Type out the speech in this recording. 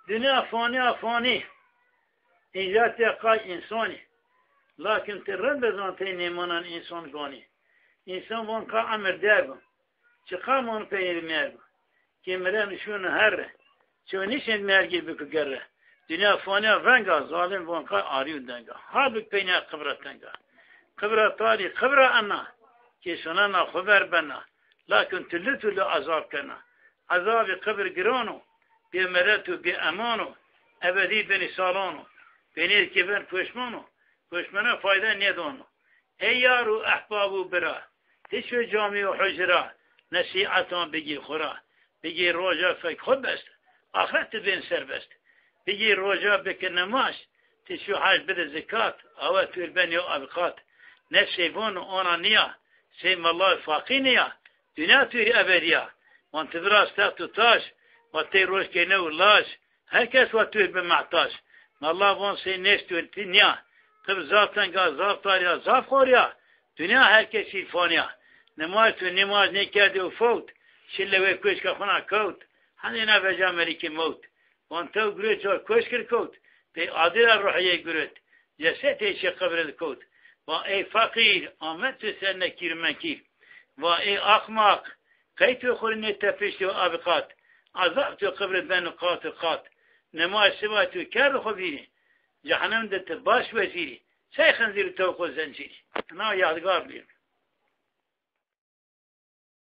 دنیا فانی ایجاد قای انسانی لكن ترد بزانتي نيمانان انسان گانی انسان وان کا امر دربم چه قامان پیر مرگ که مرن شون هر چه نیشن مرگی بکو گره دنیا فانی رنگا ظالم وان کا آریو دنگا ها بک پینا قبرت دنگا قبرت تاری قبر انا که سنانا خبر بنا لكن تلتو عذاب کنا عذاب قبر گرانو بی مرتو بی امانو ابدی بنی سالانو بینید که بن پشمانو فایده ندانو ای یارو احبابو برا تشو جامی و حجرا نصیحتان بگی خورا بگی روژا فکر خود بست آخرت بین سر بست بگی روژا بکن نماش تشو حج بده زکات اوه توی بنی و ابقات نفسی بون آنا نیا سیم الله فاقی نیا دنیا توی ابدیا وان تبراز تحتو تاش و تی روش که نو لاش هر کس و توی بمعتاش ما الله وان سی نشتو نیا قبل ذاتنگا ذات تاریا ذات خوریا دنیا هر کسی فانیا نماز تو نماز نکرده و فوت شلوه کش که خونه کوت هنی نفجا ملیک موت وان تو گروه چار کش کر کوت به عادل روحیه گروه جسد ایشه قبرد کوت و ای فقیر آمد تو سر نکیر منکیر و ای اخماق قی تو خوری نتفشت و ابقات عذاب تو قبرد بین قات و قات نماز سوا تو کرد خوبیری جهنم دت باش وزیری سه خنزیر تو خود زنجیری انا یادگار بیم